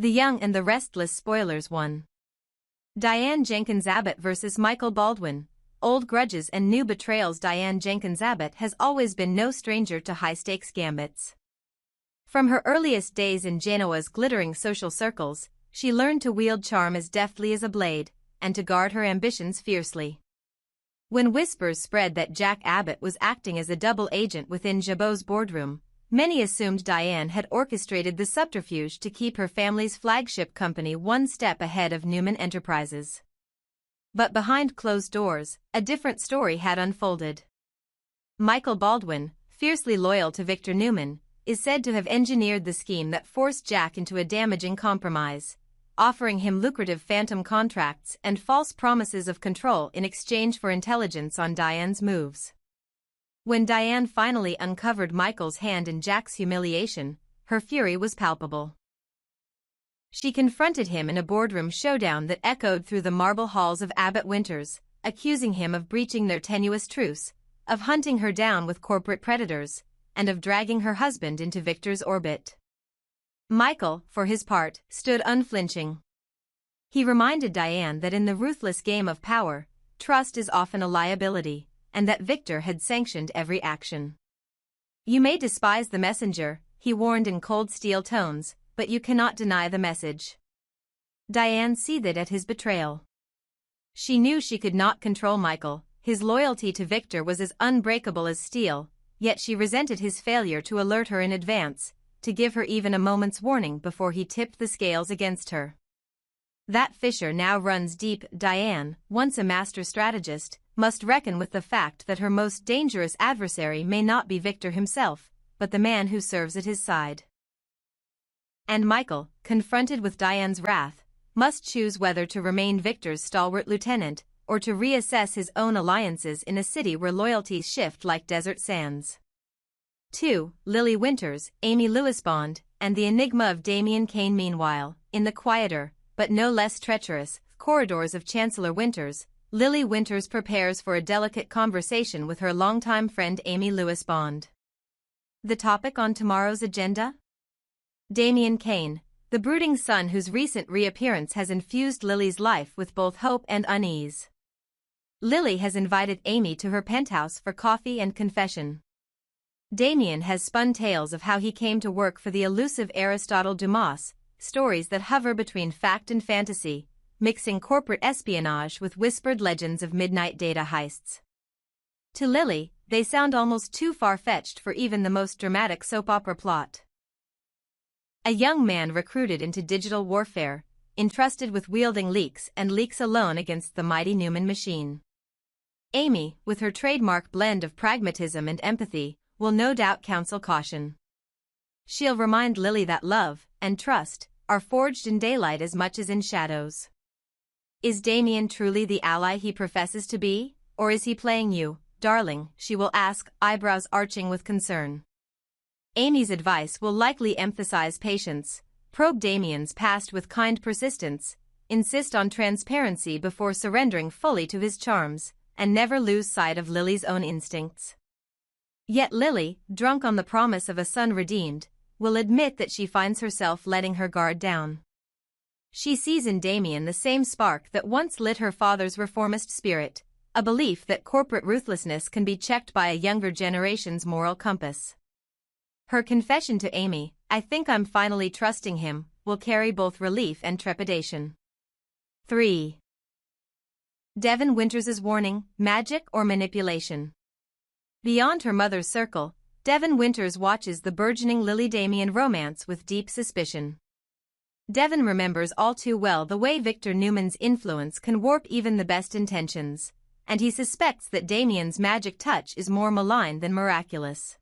The Young and the Restless Spoilers 1. Diane Jenkins Abbott vs. Michael Baldwin. Old grudges and new betrayals. Diane Jenkins Abbott has always been no stranger to high-stakes gambits. From her earliest days in Genoa's glittering social circles, she learned to wield charm as deftly as a blade, and to guard her ambitions fiercely. When whispers spread that Jack Abbott was acting as a double agent within Jabot's boardroom, many assumed Diane had orchestrated the subterfuge to keep her family's flagship company one step ahead of Newman Enterprises. But behind closed doors, a different story had unfolded. Michael Baldwin, fiercely loyal to Victor Newman, is said to have engineered the scheme that forced Jack into a damaging compromise, offering him lucrative phantom contracts and false promises of control in exchange for intelligence on Diane's moves. When Diane finally uncovered Michael's hand in Jack's humiliation, her fury was palpable. She confronted him in a boardroom showdown that echoed through the marble halls of Abbott Winters, accusing him of breaching their tenuous truce, of hunting her down with corporate predators, and of dragging her husband into Victor's orbit. Michael, for his part, stood unflinching. He reminded Diane that in the ruthless game of power, trust is often a liability, and that Victor had sanctioned every action. "You may despise the messenger," he warned in cold steel tones, "but you cannot deny the message." Diane seethed at his betrayal. She knew she could not control Michael, his loyalty to Victor was as unbreakable as steel, yet she resented his failure to alert her in advance, to give her even a moment's warning before he tipped the scales against her. That fissure now runs deep. Diane, once a master strategist, must reckon with the fact that her most dangerous adversary may not be Victor himself, but the man who serves at his side. And Michael, confronted with Diane's wrath, must choose whether to remain Victor's stalwart lieutenant, or to reassess his own alliances in a city where loyalties shift like desert sands. 2. Lily Winters, Amy Lewis Bond, and the enigma of Damian Kane. Meanwhile, in the quieter, but no less treacherous, corridors of Chancellor Winters, Lily Winters prepares for a delicate conversation with her longtime friend Amy Lewis Bond. The topic on tomorrow's agenda? Damian Kane, the brooding son whose recent reappearance has infused Lily's life with both hope and unease. Lily has invited Amy to her penthouse for coffee and confession. Damian has spun tales of how he came to work for the elusive Aristotle Dumas, stories that hover between fact and fantasy, mixing corporate espionage with whispered legends of midnight data heists. To Lily, they sound almost too far-fetched for even the most dramatic soap opera plot. A young man recruited into digital warfare, entrusted with wielding leaks and leaks alone against the mighty Newman machine. Amy, with her trademark blend of pragmatism and empathy, will no doubt counsel caution. She'll remind Lily that love and trust are forged in daylight as much as in shadows. Is Damian truly the ally he professes to be, or is he playing you, darling? She will ask, eyebrows arching with concern. Amy's advice will likely emphasize patience, probe Damian's past with kind persistence, insist on transparency before surrendering fully to his charms, and never lose sight of Lily's own instincts. Yet Lily, drunk on the promise of a son redeemed, will admit that she finds herself letting her guard down. She sees in Damian the same spark that once lit her father's reformist spirit, a belief that corporate ruthlessness can be checked by a younger generation's moral compass. Her confession to Amy, "I think I'm finally trusting him," will carry both relief and trepidation. 3. Devon Winters's warning, magic or manipulation? Beyond her mother's circle, Devon Winters watches the burgeoning Lily-Damian romance with deep suspicion. Devon remembers all too well the way Victor Newman's influence can warp even the best intentions, and he suspects that Damian's magic touch is more malign than miraculous.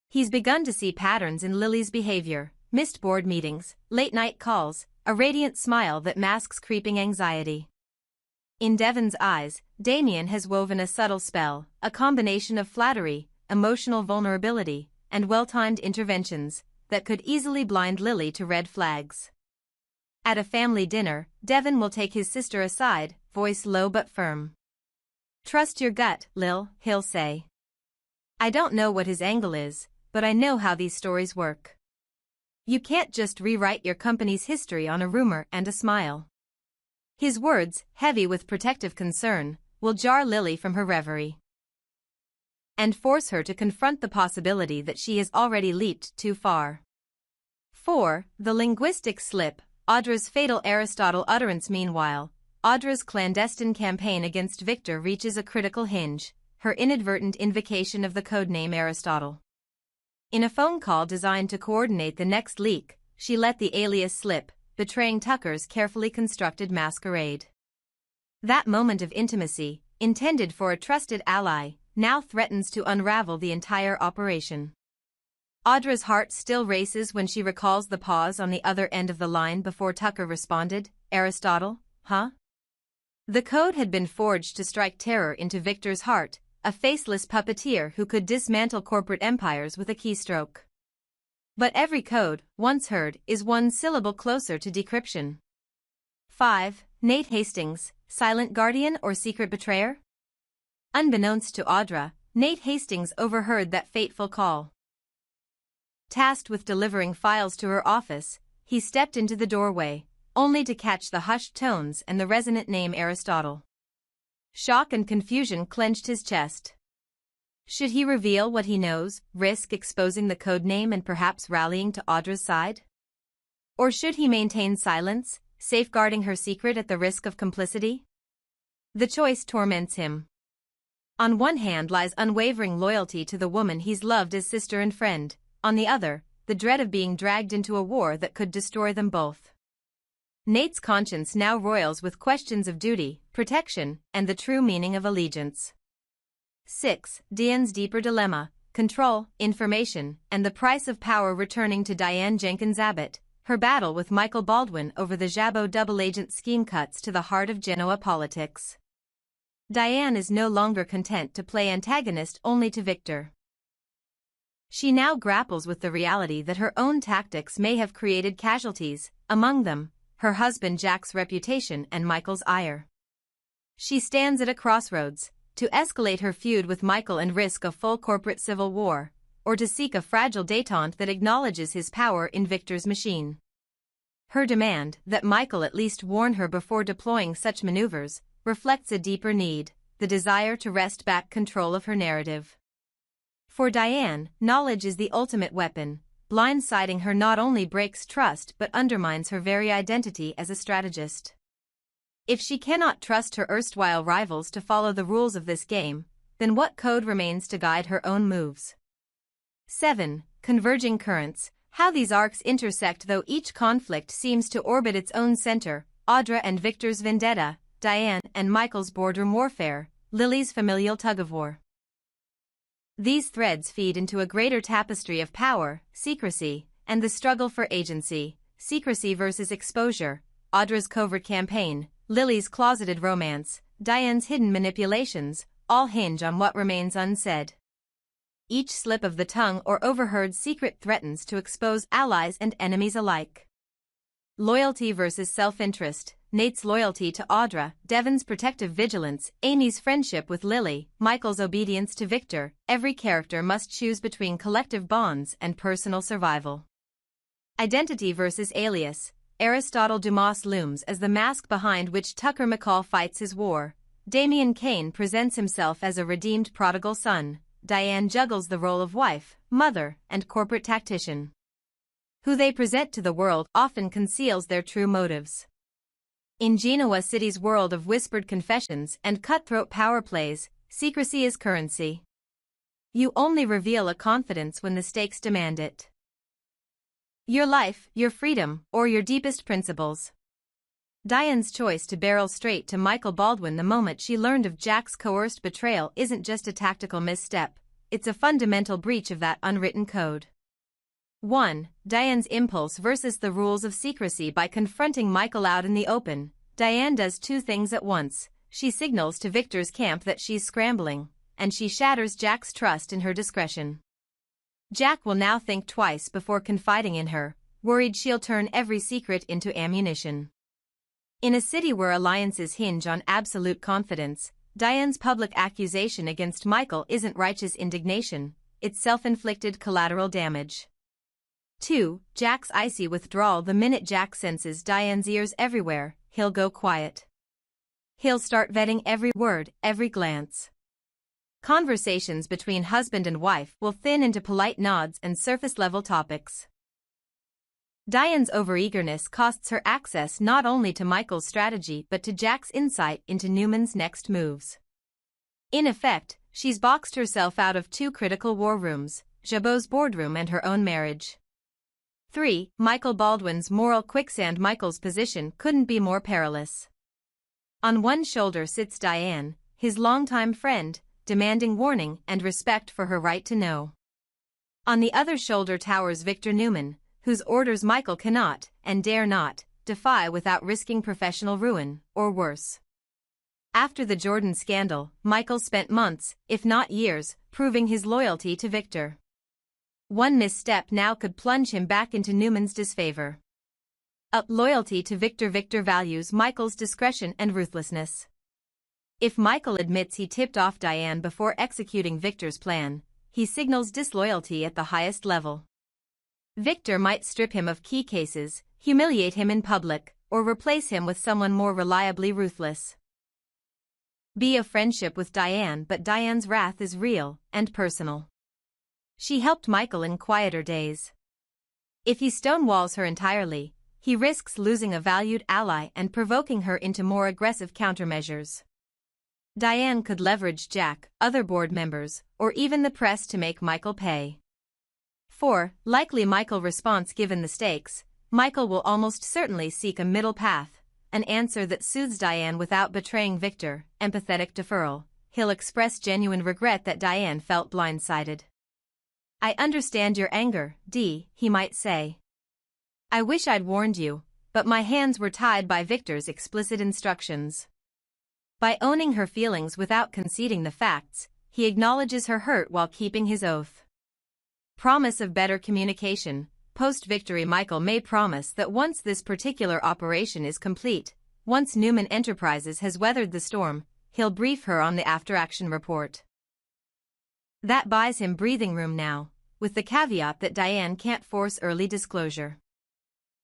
He's begun to see patterns in Lily's behavior: missed board meetings, late-night calls, a radiant smile that masks creeping anxiety. In Devon's eyes, Damian has woven a subtle spell, a combination of flattery, emotional vulnerability, and well-timed interventions that could easily blind Lily to red flags. At a family dinner, Devon will take his sister aside, voice low but firm. "Trust your gut, Lil," he'll say. "I don't know what his angle is, but I know how these stories work." You can't just rewrite your company's history on a rumor and a smile. His words, heavy with protective concern, will jar Lily from her reverie and force her to confront the possibility that she has already leaped too far. 4. The linguistic slip, Audra's fatal Aristotle utterance. Meanwhile, Audra's clandestine campaign against Victor reaches a critical hinge, her inadvertent invocation of the codename Aristotle. In a phone call designed to coordinate the next leak, she let the alias slip, betraying Tucker's carefully constructed masquerade. That moment of intimacy, intended for a trusted ally, now threatens to unravel the entire operation. Audra's heart still races when she recalls the pause on the other end of the line before Tucker responded, "Aristotle, huh?" The code had been forged to strike terror into Victor's heart, a faceless puppeteer who could dismantle corporate empires with a keystroke. But every code, once heard, is one syllable closer to decryption. 5. Nate Hastings, silent guardian or secret betrayer? Unbeknownst to Audra, Nate Hastings overheard that fateful call. Tasked with delivering files to her office, he stepped into the doorway, only to catch the hushed tones and the resonant name Aristotle. Shock and confusion clenched his chest. Should he reveal what he knows, risk exposing the codename and perhaps rallying to Audra's side? Or should he maintain silence, safeguarding her secret at the risk of complicity? The choice torments him. On one hand lies unwavering loyalty to the woman he's loved as sister and friend, on the other, the dread of being dragged into a war that could destroy them both. Nate's conscience now roils with questions of duty, protection, and the true meaning of allegiance. 6. Diane's deeper dilemma, control, information, and the price of power. Returning to Diane Jenkins Abbott, her battle with Michael Baldwin over the Jabot double-agent scheme cuts to the heart of Genoa politics. Diane is no longer content to play antagonist only to Victor. She now grapples with the reality that her own tactics may have created casualties, among them, her husband Jack's reputation and Michael's ire. She stands at a crossroads, to escalate her feud with Michael and risk a full corporate civil war, or to seek a fragile détente that acknowledges his power in Victor's machine. Her demand that Michael at least warn her before deploying such maneuvers reflects a deeper need, the desire to wrest back control of her narrative. For Diane, knowledge is the ultimate weapon. Blindsiding her not only breaks trust but undermines her very identity as a strategist. If she cannot trust her erstwhile rivals to follow the rules of this game, then what code remains to guide her own moves? 7. Converging currents, how these arcs intersect. Though each conflict seems to orbit its own center, Audra and Victor's vendetta, Diane and Michael's boardroom warfare, Lily's familial tug-of-war. These threads feed into a greater tapestry of power, secrecy, and the struggle for agency. Secrecy versus exposure, Audra's covert campaign, Lily's closeted romance, Diane's hidden manipulations, all hinge on what remains unsaid. Each slip of the tongue or overheard secret threatens to expose allies and enemies alike. Loyalty versus self-interest, Nate's loyalty to Audra, Devon's protective vigilance, Amy's friendship with Lily, Michael's obedience to Victor. Every character must choose between collective bonds and personal survival. Identity versus alias, Aristotle Dumas looms as the mask behind which Tucker McCall fights his war. Damian Kane presents himself as a redeemed prodigal son. Diane juggles the role of wife, mother, and corporate tactician. Who they present to the world often conceals their true motives. In Genoa City's world of whispered confessions and cutthroat power plays, secrecy is currency. You only reveal a confidence when the stakes demand it. Your life, your freedom, or your deepest principles. Diane's choice to barrel straight to Michael Baldwin the moment she learned of Jack's coerced betrayal isn't just a tactical misstep, it's a fundamental breach of that unwritten code. 1. Diane's impulse versus the rules of secrecy. By confronting Michael out in the open, Diane does two things at once. She signals to Victor's camp that she's scrambling, and she shatters Jack's trust in her discretion. Jack will now think twice before confiding in her, worried she'll turn every secret into ammunition. In a city where alliances hinge on absolute confidence, Diane's public accusation against Michael isn't righteous indignation, it's self-inflicted collateral damage. 2. Jack's icy withdrawal. The minute Jack senses Diane's ears everywhere, he'll go quiet. He'll start vetting every word, every glance. Conversations between husband and wife will thin into polite nods and surface-level topics. Diane's overeagerness costs her access not only to Michael's strategy but to Jack's insight into Newman's next moves. In effect, she's boxed herself out of two critical war rooms, Jabot's boardroom and her own marriage. 3. Michael Baldwin's moral quicksand. Michael's position couldn't be more perilous. On one shoulder sits Diane, his longtime friend, demanding warning and respect for her right to know. On the other shoulder towers Victor Newman, whose orders Michael cannot, and dare not, defy without risking professional ruin, or worse. After the Jordan scandal, Michael spent months, if not years, proving his loyalty to Victor. One misstep now could plunge him back into Newman's disfavor. Loyalty to Victor. Victor values Michael's discretion and ruthlessness. If Michael admits he tipped off Diane before executing Victor's plan, he signals disloyalty at the highest level. Victor might strip him of key cases, humiliate him in public, or replace him with someone more reliably ruthless. Be a friendship with Diane, but Diane's wrath is real and personal. She helped Michael in quieter days. If he stonewalls her entirely, he risks losing a valued ally and provoking her into more aggressive countermeasures. Diane could leverage Jack, other board members, or even the press to make Michael pay. 4. Likely Michael response. Given the stakes, Michael will almost certainly seek a middle path, an answer that soothes Diane without betraying Victor, empathetic deferral. He'll express genuine regret that Diane felt blindsided. I understand your anger, Dee, he might say. I wish I'd warned you, but my hands were tied by Victor's explicit instructions. By owning her feelings without conceding the facts, he acknowledges her hurt while keeping his oath. Promise of better communication. Post-victory Michael may promise that once this particular operation is complete, once Newman Enterprises has weathered the storm, he'll brief her on the after-action report. That buys him breathing room now, with the caveat that Diane can't force early disclosure.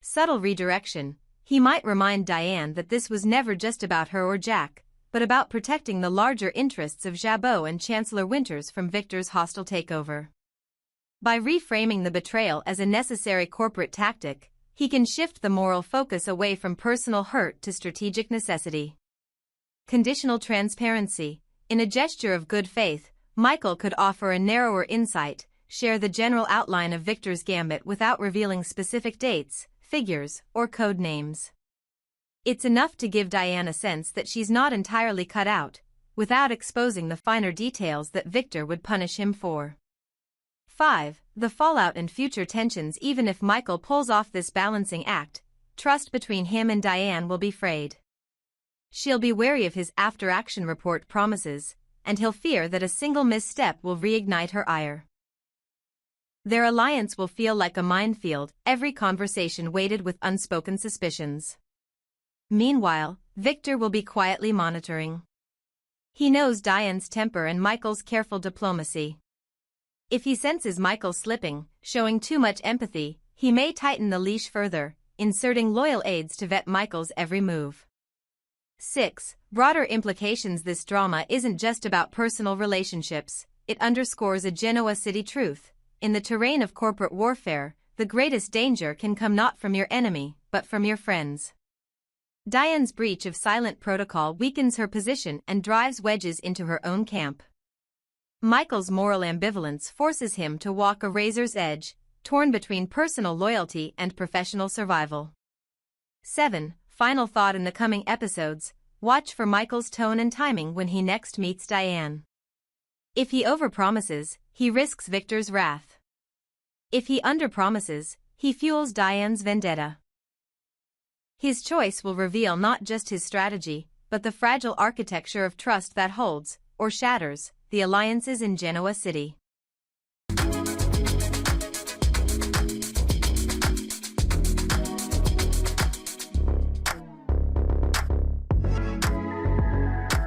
Subtle redirection. He might remind Diane that this was never just about her or Jack, but about protecting the larger interests of Jabot and Chancellor Winters from Victor's hostile takeover. By reframing the betrayal as a necessary corporate tactic, he can shift the moral focus away from personal hurt to strategic necessity. Conditional transparency. In a gesture of good faith, Michael could offer a narrower insight, share the general outline of Victor's gambit without revealing specific dates, figures, or code names. It's enough to give Diane a sense that she's not entirely cut out, without exposing the finer details that Victor would punish him for. 5. The fallout and future tensions. Even if Michael pulls off this balancing act, trust between him and Diane will be frayed. She'll be wary of his after-action report promises, and he'll fear that a single misstep will reignite her ire. Their alliance will feel like a minefield, every conversation weighted with unspoken suspicions. Meanwhile, Victor will be quietly monitoring. He knows Diane's temper and Michael's careful diplomacy. If he senses Michael slipping, showing too much empathy, he may tighten the leash further, inserting loyal aides to vet Michael's every move. 6. Broader implications. This drama isn't just about personal relationships, it underscores a Genoa City truth. In the terrain of corporate warfare, the greatest danger can come not from your enemy, but from your friends. Diane's breach of silent protocol weakens her position and drives wedges into her own camp. Michael's moral ambivalence forces him to walk a razor's edge, torn between personal loyalty and professional survival. 7. Final thought. In the coming episodes, watch for Michael's tone and timing when he next meets Diane. If he overpromises, he risks Victor's wrath. If he underpromises, he fuels Diane's vendetta. His choice will reveal not just his strategy, but the fragile architecture of trust that holds, or shatters, the alliances in Genoa City.